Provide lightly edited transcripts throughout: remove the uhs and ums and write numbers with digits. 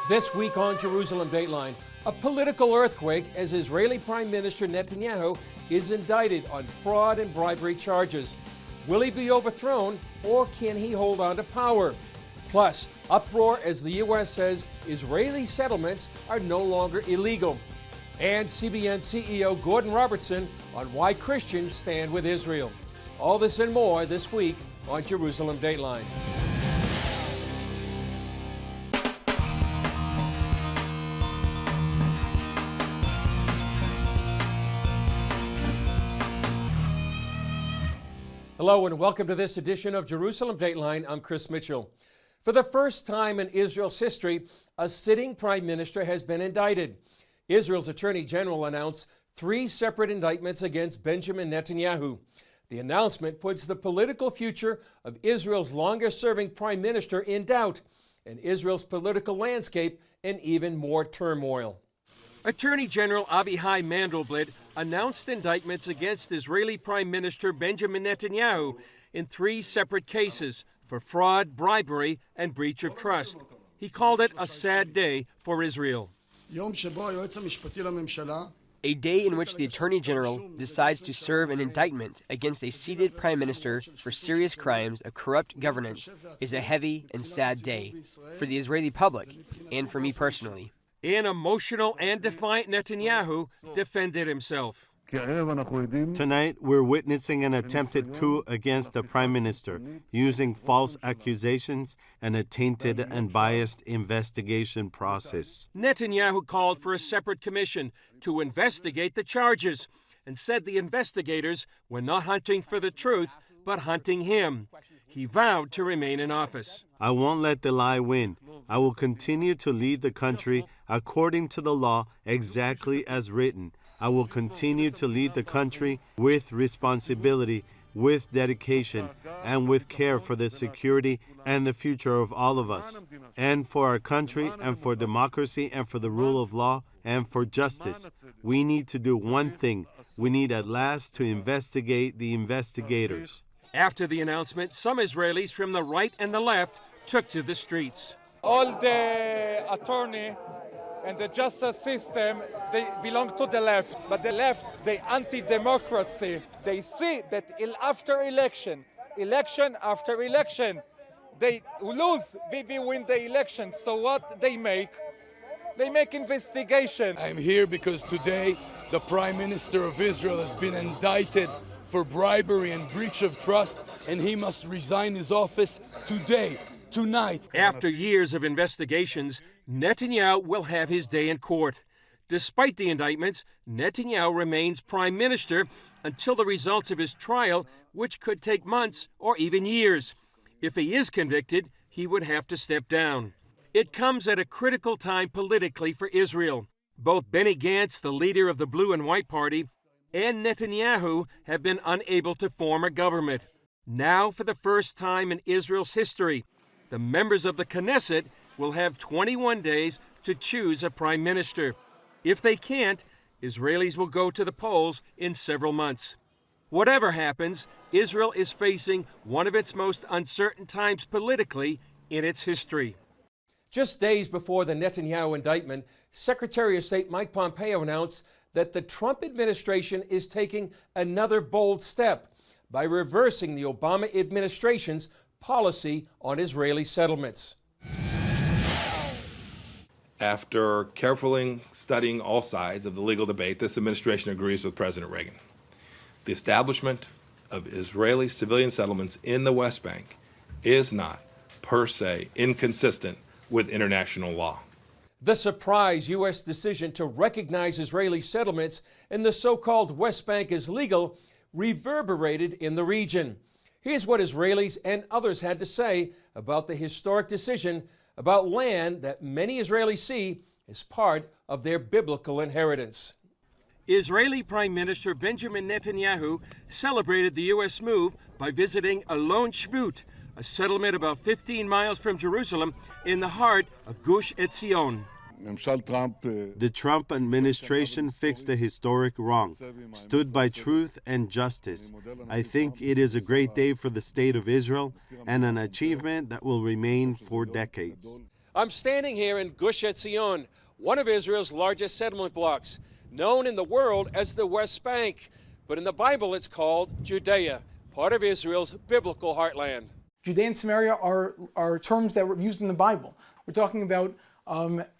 This week on Jerusalem Dateline, a political earthquake as Israeli Prime Minister Netanyahu is indicted on fraud and bribery charges. Will he be overthrown or can he hold on to power? Plus, uproar as the U.S. says Israeli settlements are no longer illegal. And CBN CEO Gordon Robertson on why Christians stand with Israel. All this and more this week on Jerusalem Dateline. Hello and welcome to this edition of Jerusalem Dateline. I'm Chris Mitchell. For the first time in Israel's history, a sitting prime minister has been indicted. Israel's Attorney General announced 3 separate indictments against Benjamin Netanyahu. The announcement puts the political future of Israel's longest-serving prime minister in doubt and Israel's political landscape in even more turmoil. Attorney General Avihai Mandelblit announced indictments against Israeli Prime Minister Benjamin Netanyahu in 3 separate cases for fraud, bribery, and breach of trust. He called it a sad day for Israel. A day in which the Attorney General decides to serve an indictment against a seated Prime Minister for serious crimes of corrupt governance is a heavy and sad day for the Israeli public and for me personally. An emotional and defiant Netanyahu defended himself. Tonight, we're witnessing an attempted coup against the Prime Minister, using false accusations and a tainted and biased investigation process. Netanyahu called for a separate commission to investigate the charges and said the investigators were not hunting for the truth, but hunting him. He vowed to remain in office. I won't let the lie win. I will continue to lead the country according to the law, exactly as written. I will continue to lead the country with responsibility, with dedication, and with care for the security and the future of all of us, and for our country, and for democracy, and for the rule of law, and for justice. We need to do one thing. We need at last to investigate the investigators. After the announcement, some Israelis from the right and the left took to the streets. All the attorney and the justice system, they belong to the left. But the left, they anti-democracy. They see that after election after election, they lose, Bibi win the election. So what they make? They make investigation. I'm here because today the Prime Minister of Israel has been indicted for bribery and breach of trust, and he must resign his office today, tonight. After years of investigations, Netanyahu will have his day in court. Despite the indictments, Netanyahu remains prime minister until the results of his trial, which could take months or even years. If he is convicted, he would have to step down. It comes at a critical time politically for Israel. Both Benny Gantz, the leader of the Blue and White Party, and Netanyahu have been unable to form a government. Now, for the first time in Israel's history, the members of the Knesset will have 21 days to choose a prime minister. If they can't, Israelis will go to the polls in several months. Whatever happens, Israel is facing one of its most uncertain times politically in its history. Just days before the Netanyahu indictment, Secretary of State Mike Pompeo announced that the Trump administration is taking another bold step by reversing the Obama administration's policy on Israeli settlements. After carefully studying all sides of the legal debate, this administration agrees with President Reagan. The establishment of Israeli civilian settlements in the West Bank is not, per se, inconsistent with international law. The surprise U.S. decision to recognize Israeli settlements in the so-called West Bank as legal reverberated in the region. Here's what Israelis and others had to say about the historic decision about land that many Israelis see as part of their biblical inheritance. Israeli Prime Minister Benjamin Netanyahu celebrated the U.S. move by visiting Alon Shvut, a settlement about 15 miles from Jerusalem in the heart of Gush Etzion. The Trump administration fixed a historic wrong, stood by truth and justice. I think it is a great day for the state of Israel and an achievement that will remain for decades. I'm standing here in Gush Etzion, one of Israel's largest settlement blocks, known in the world as the West Bank, but in the Bible it's called Judea, part of Israel's biblical heartland. Judea and Samaria are terms that were used in the Bible. We're talking about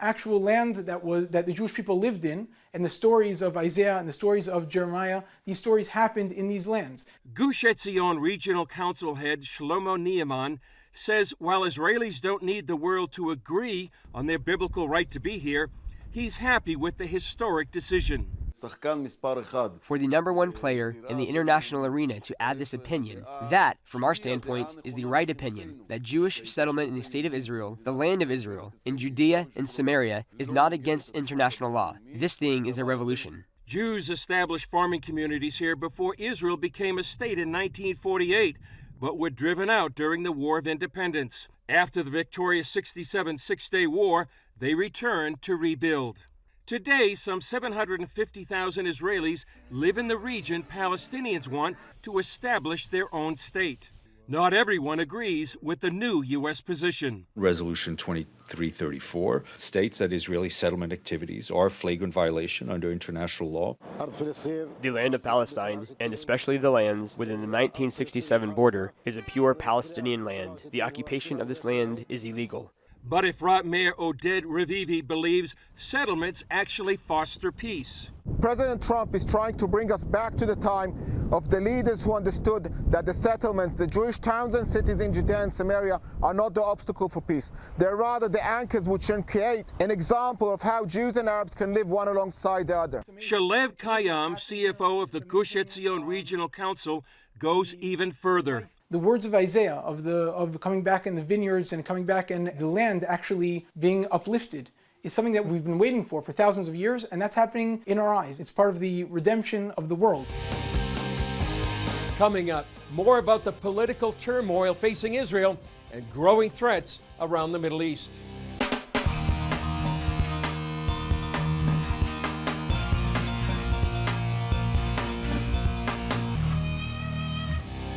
actual land that the Jewish people lived in, and the stories of Isaiah and the stories of Jeremiah, these stories happened in these lands. Gush Etzion Regional Council head Shlomo Nieman says while Israelis don't need the world to agree on their biblical right to be here, he's happy with the historic decision. For the number one player in the international arena to add this opinion, that, from our standpoint, is the right opinion, that Jewish settlement in the state of Israel, the land of Israel, in Judea and Samaria, is not against international law. This thing is a revolution. Jews established farming communities here before Israel became a state in 1948, but were driven out during the War of Independence. After the victorious 67 Six-Day War, they returned to rebuild. Today, some 750,000 Israelis live in the region Palestinians want to establish their own state. Not everyone agrees with the new U.S. position. Resolution 2334 states that Israeli settlement activities are a flagrant violation under international law. The land of Palestine, and especially the lands within the 1967 border, is a pure Palestinian land. The occupation of this land is illegal. But if Mayor Oded Revivi believes settlements actually foster peace. President Trump is trying to bring us back to the time of the leaders who understood that the settlements, the Jewish towns and cities in Judea and Samaria, are not the obstacle for peace. They're rather the anchors which can create an example of how Jews and Arabs can live one alongside the other. Shalev Kayam, CFO of the Gush Etzion Regional Council, goes even further. The words of Isaiah of coming back in the vineyards and coming back in the land actually being uplifted is something that we've been waiting for thousands of years, and that's happening in our eyes. It's part of the redemption of the world. Coming up, more about the political turmoil facing Israel and growing threats around the Middle East.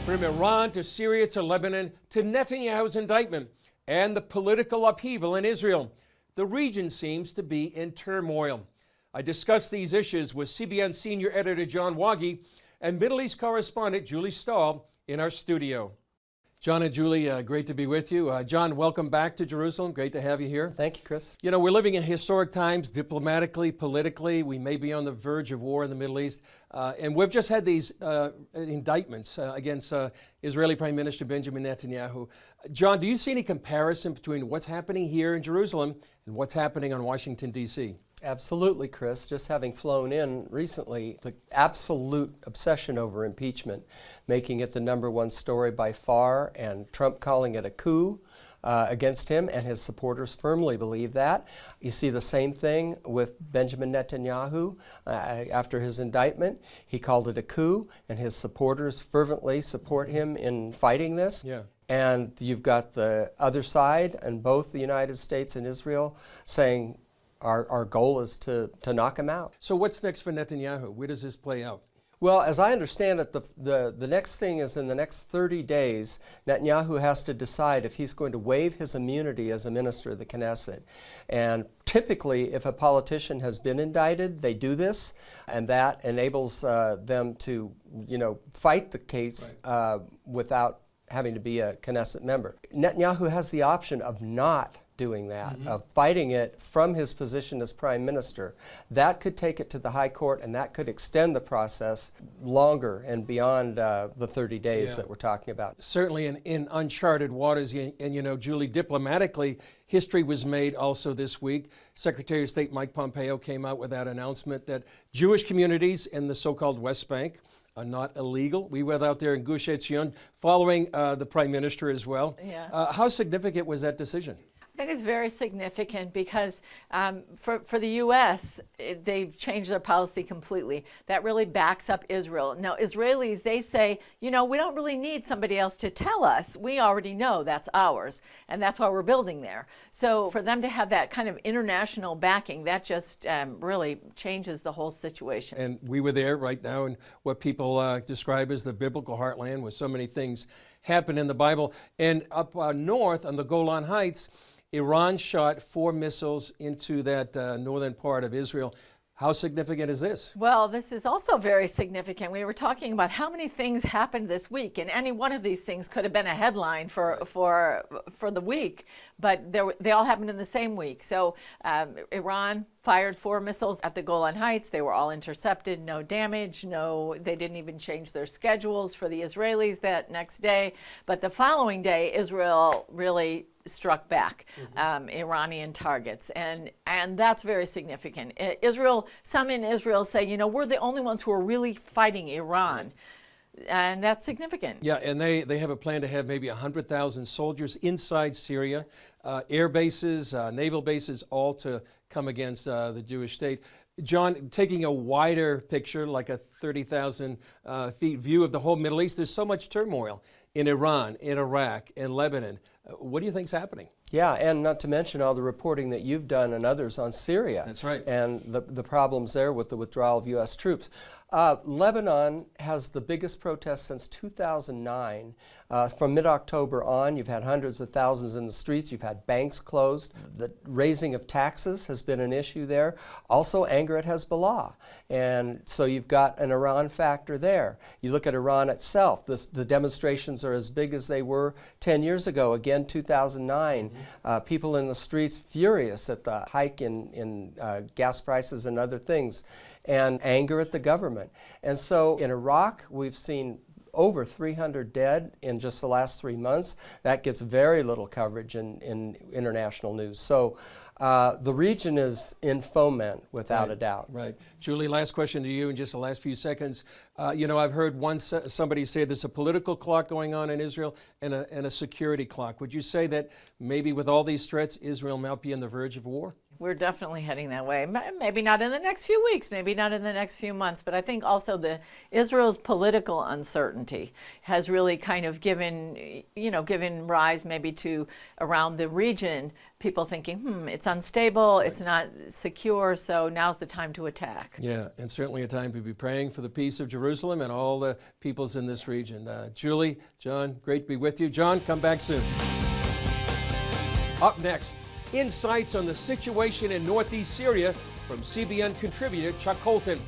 From Iran to Syria to Lebanon to Netanyahu's indictment and the political upheaval in Israel, the region seems to be in turmoil. I discussed these issues with CBN senior editor John Wagi and Middle East correspondent Julie Stahl in our studio. John and Julie, great to be with you. John, welcome back to Jerusalem. Great to have you here. Thank you, Chris. You know, we're living in historic times, diplomatically, politically. We may be on the verge of war in the Middle East. And we've just had these indictments against Israeli Prime Minister Benjamin Netanyahu. John, do you see any comparison between what's happening here in Jerusalem and what's happening on Washington, D.C.? Absolutely, Chris. Just having flown in recently, the absolute obsession over impeachment, making it the number one story by far, and Trump calling it a coup against him, and his supporters firmly believe that. You see the same thing with Benjamin Netanyahu after his indictment. He called it a coup, and his supporters fervently support him in fighting this. Yeah. And you've got the other side, and both the United States and Israel, saying, Our goal is to knock him out. So what's next for Netanyahu? Where does this play out? Well, as I understand it, the next thing is in the next 30 days, Netanyahu has to decide if he's going to waive his immunity as a minister of the Knesset. And typically, if a politician has been indicted, they do this, and that enables them to, fight the case without having to be a Knesset member. Netanyahu has the option of not doing that, of fighting it from his position as prime minister. That could take it to the high court, and that could extend the process longer and beyond the 30 days that we're talking about. Certainly in uncharted waters, and Julie, diplomatically, history was made also this week. Secretary of State Mike Pompeo came out with that announcement that Jewish communities in the so-called West Bank are not illegal. We were out there in Gush Etzion following the prime minister as well. Yeah. How significant was that decision? I think it's very significant because for the U.S., they've changed their policy completely. That really backs up Israel. Now, Israelis, they say, we don't really need somebody else to tell us. We already know that's ours, and that's why we're building there. So for them to have that kind of international backing, that just really changes the whole situation. And we were there right now in what people describe as the biblical heartland with so many things happen in the Bible. And up north on the Golan Heights, Iran shot 4 missiles into that northern part of Israel. How significant is this? Well, this is also very significant. We were talking about how many things happened this week, and any one of these things could have been a headline for the week, but they all happened in the same week. So Iran fired 4 missiles at the Golan Heights. They were all intercepted, no damage, they didn't even change their schedules for the Israelis that next day. But the following day, Israel really struck back Iranian targets, and that's very significant. Some in Israel say, we're the only ones who are really fighting Iran. And that's significant. Yeah, and they have a plan to have maybe 100,000 soldiers inside Syria, air bases, naval bases, all to come against the Jewish state. John, taking a wider picture, like a 30,000 feet view of the whole Middle East, there's so much turmoil in Iran, in Iraq, in Lebanon. What do you think's happening? Yeah, and not to mention all the reporting that you've done and others on Syria. That's right. And the problems there with the withdrawal of U.S. troops. Lebanon has the biggest protest since 2009. From mid-October on, you've had hundreds of thousands in the streets. You've had banks closed. The raising of taxes has been an issue there. Also, anger at Hezbollah. And so you've got an Iran factor there. You look at Iran itself. The demonstrations are as big as they were 10 years ago. Again, 2009. People in the streets furious at the hike in gas prices and other things, and anger at the government. And so in Iraq, we've seen over 300 dead in just the last 3 months. That gets very little coverage in international news. So the region is in foment, without a doubt. Right. Julie, last question to you in just the last few seconds. I've heard somebody say there's a political clock going on in Israel and a security clock. Would you say that maybe with all these threats, Israel might be on the verge of war? We're definitely heading that way. Maybe not in the next few weeks, maybe not in the next few months, but I think also Israel's political uncertainty has really kind of given rise maybe to around the region, people thinking, it's unstable, it's not secure, so now's the time to attack. Yeah, and certainly a time to be praying for the peace of Jerusalem and all the peoples in this region. Julie, John, great to be with you. John, come back soon. Up next, insights on the situation in northeast Syria from CBN contributor Chuck Holton,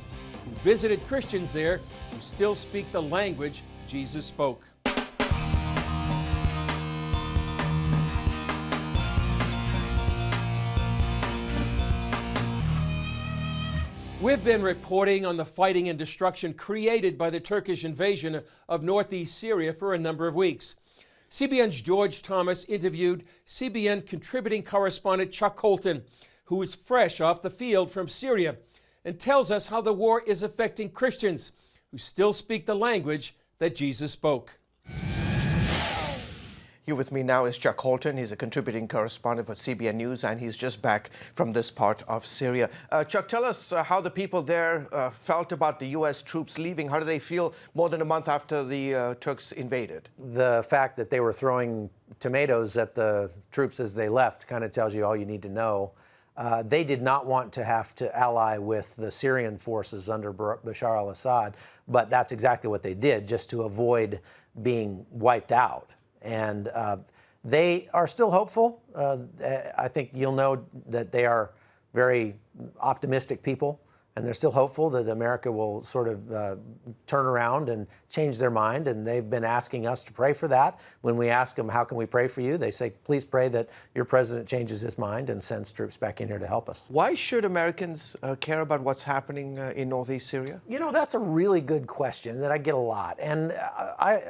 who visited Christians there who still speak the language Jesus spoke. We've been reporting on the fighting and destruction created by the Turkish invasion of northeast Syria for a number of weeks. CBN's George Thomas interviewed CBN contributing correspondent Chuck Holton, who is fresh off the field from Syria, and tells us how the war is affecting Christians who still speak the language that Jesus spoke. Here with me now is Chuck Holton. He's a contributing correspondent for CBN News, and he's just back from this part of Syria. Chuck, tell us how the people there felt about the U.S. troops leaving. How do they feel more than a month after the Turks invaded? The fact that they were throwing tomatoes at the troops as they left kind of tells you all you need to know. They did not want to have to ally with the Syrian forces under Bashar al-Assad, but that's exactly what they did, just to avoid being wiped out. And they are still hopeful. I think you'll know that they are very optimistic people, and they're still hopeful that America will sort of turn around and change their mind. And they've been asking us to pray for that. When we ask them, how can we pray for you? They say, please pray that your president changes his mind and sends troops back in here to help us. Why should Americans care about what's happening in northeast Syria? You know, that's a really good question that I get a lot. And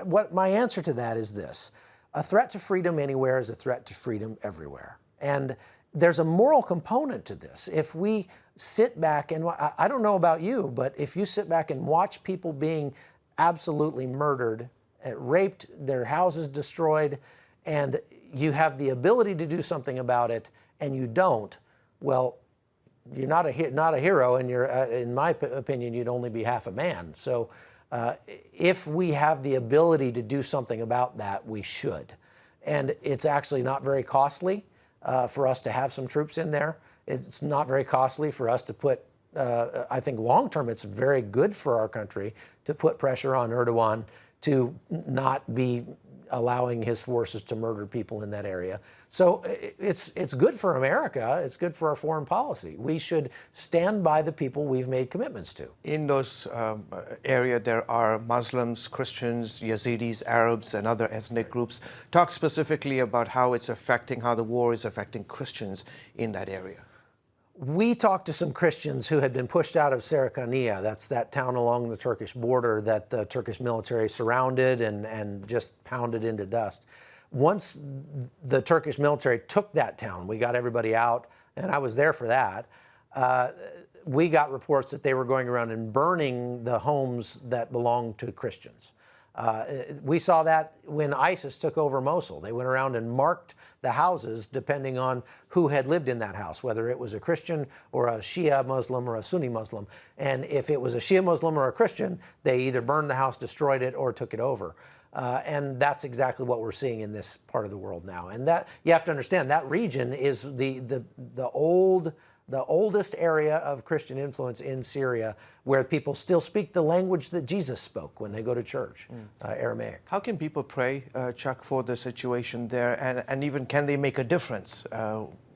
what my answer to that is this. A threat to freedom anywhere is a threat to freedom everywhere. And there's a moral component to this. If we sit back and, I don't know about you, but if you sit back and watch people being absolutely murdered, raped, their houses destroyed, and you have the ability to do something about it and you don't, well, you're not a hero, and you're, in my opinion, you'd only be half a man. So if we have the ability to do something about that, we should. And it's actually not very costly for us to have some troops in there. It's not very costly for us to put, I think long term it's very good for our country to put pressure on Erdogan to not be allowing his forces to murder people in that area. So it's good for America. It's good for our foreign policy. We should stand by the people we've made commitments to. In those areas, there are Muslims, Christians, Yazidis, Arabs, and other ethnic groups. Talk specifically about how the war is affecting Christians in that area. We talked to some Christians who had been pushed out of Serikania. That's that town along the Turkish border that the Turkish military surrounded and just pounded into dust. Once the Turkish military took that town, we got everybody out, and I was there for that. We got reports that they were going around and burning the homes that belonged to Christians. We saw that when ISIS took over Mosul. They went around and marked the houses depending on who had lived in that house, whether it was a Christian or a Shia Muslim or a Sunni Muslim. And if it was a Shia Muslim or a Christian, they either burned the house, destroyed it, or took it over. And that's exactly what we're seeing in this part of the world now. And that, you have to understand, that region is the oldest area of Christian influence in Syria, where people still speak the language that Jesus spoke when they go to church, Aramaic. How can people pray, Chuck, for the situation there, and even can they make a difference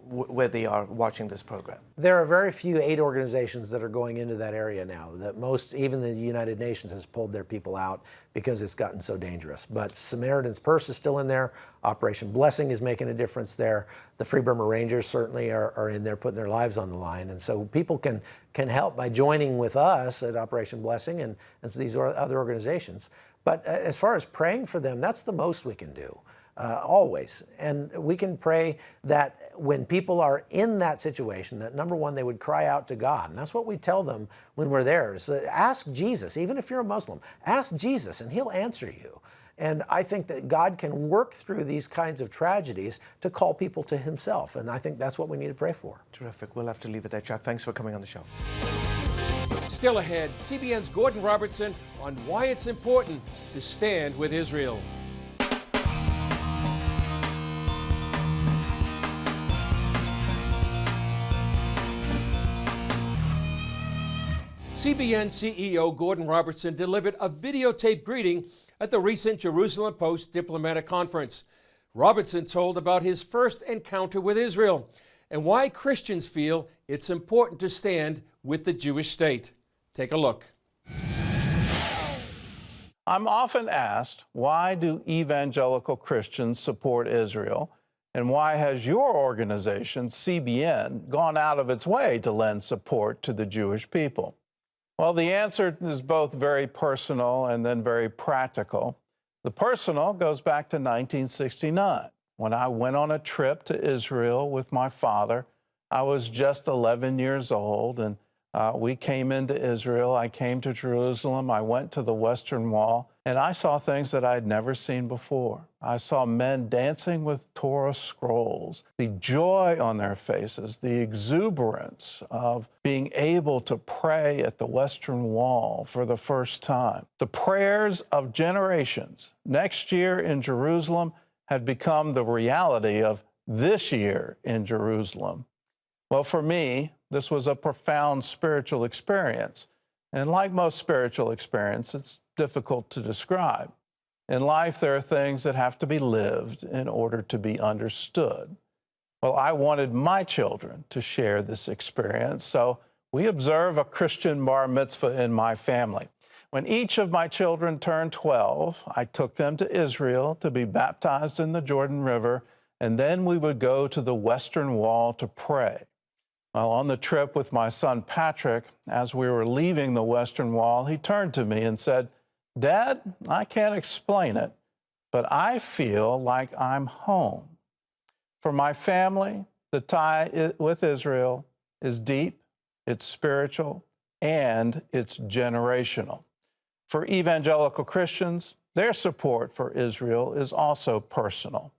where they are watching this program? There are very few aid organizations that are going into that area now. That most, even the United Nations has pulled their people out because it's gotten so dangerous. But Samaritan's Purse is still in there. Operation Blessing is making a difference there. The Free Burma Rangers certainly are in there putting their lives on the line. And so people can help by joining with us at Operation Blessing and these other organizations. But as far as praying for them, that's the most we can do. Always. And we can pray that when people are in that situation, that number one, they would cry out to God. And that's what we tell them when we're there. So ask Jesus, even if you're a Muslim, ask Jesus and he'll answer you. And I think that God can work through these kinds of tragedies to call people to himself. And I think that's what we need to pray for. Terrific. We'll have to leave it there, Chuck. Thanks for coming on the show. Still ahead, CBN's Gordon Robertson on why it's important to stand with Israel. CBN CEO Gordon Robertson delivered a videotaped greeting at the recent Jerusalem Post diplomatic conference. Robertson told about his first encounter with Israel and why Christians feel it's important to stand with the Jewish state. Take a look. I'm often asked, why do evangelical Christians support Israel? And why has your organization, CBN, gone out of its way to lend support to the Jewish people? Well, the answer is both very personal and then very practical. The personal goes back to 1969, when I went on a trip to Israel with my father. I was just 11 years old, and we came into Israel. I came to Jerusalem. I went to the Western Wall, and I saw things that I'd never seen before. I saw men dancing with Torah scrolls, the joy on their faces, the exuberance of being able to pray at the Western Wall for the first time. The prayers of generations next year in Jerusalem had become the reality of this year in Jerusalem. Well, for me, this was a profound spiritual experience. And like most spiritual experiences, it's difficult to describe. In life, there are things that have to be lived in order to be understood. Well, I wanted my children to share this experience, so we observe a Christian bar mitzvah in my family. When each of my children turned 12, I took them to Israel to be baptized in the Jordan River, and then we would go to the Western Wall to pray. Well, on the trip with my son Patrick, as we were leaving the Western Wall, he turned to me and said, "Dad, I can't explain it, but I feel like I'm home." For my family, the tie with Israel is deep, it's spiritual, and it's generational. For evangelical Christians, their support for Israel is also personal.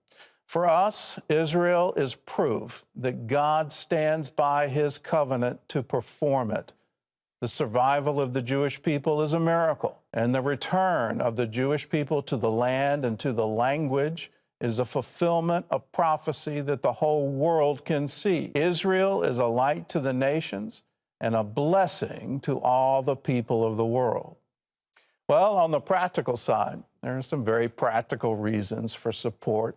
For us, Israel is proof that God stands by his covenant to perform it. The survival of the Jewish people is a miracle, and the return of the Jewish people to the land and to the language is a fulfillment of prophecy that the whole world can see. Israel is a light to the nations and a blessing to all the people of the world. Well, on the practical side, there are some very practical reasons for support.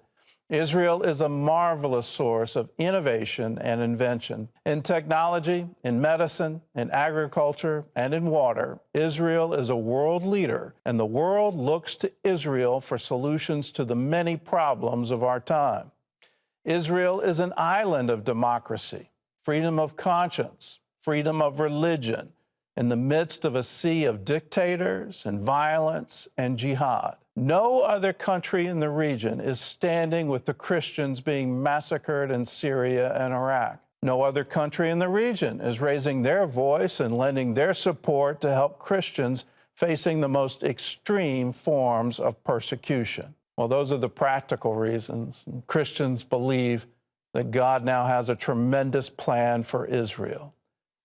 Israel is a marvelous source of innovation and invention. In technology, in medicine, in agriculture, and in water, Israel is a world leader, and the world looks to Israel for solutions to the many problems of our time. Israel is an island of democracy, freedom of conscience, freedom of religion, in the midst of a sea of dictators and violence and jihad. No other country in the region is standing with the Christians being massacred in Syria and Iraq. No other country in the region is raising their voice and lending their support to help Christians facing the most extreme forms of persecution. Well, those are the practical reasons. Christians believe that God now has a tremendous plan for Israel,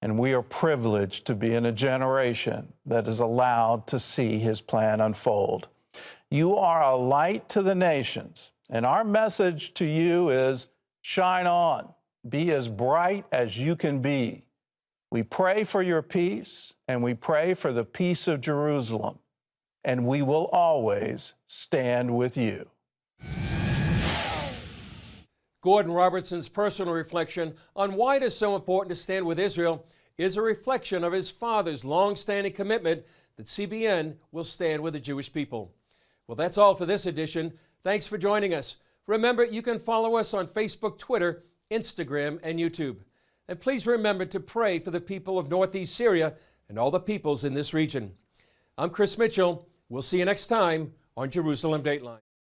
and we are privileged to be in a generation that is allowed to see his plan unfold. You are a light to the nations, and our message to you is shine on, be as bright as you can be. We pray for your peace, and we pray for the peace of Jerusalem, and we will always stand with you. Gordon Robertson's personal reflection on why it is so important to stand with Israel is a reflection of his father's long-standing commitment that CBN will stand with the Jewish people. Well, that's all for this edition. Thanks for joining us. Remember, you can follow us on Facebook, Twitter, Instagram, and YouTube. And please remember to pray for the people of Northeast Syria and all the peoples in this region. I'm Chris Mitchell. We'll see you next time on Jerusalem Dateline.